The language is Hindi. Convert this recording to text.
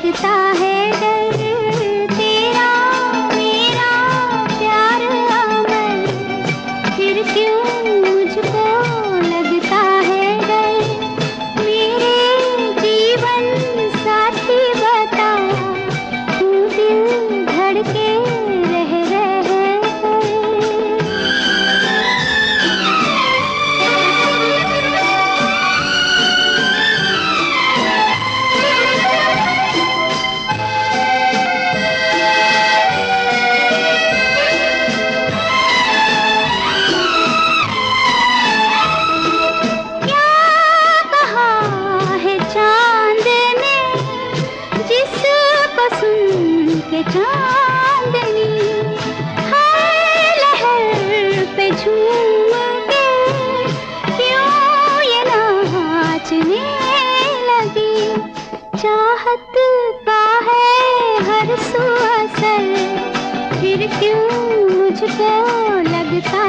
लगता है डर, तेरा मेरा प्यार अमर, फिर क्यों मुझको लगता है डर। मेरे जीवन साथी बता, तू दिल धड़के रह के चांदनी हर लहर पे झूम के क्यों ये नाचने लगी। चाहत का है हर सू असर, फिर क्यों मुझको लगता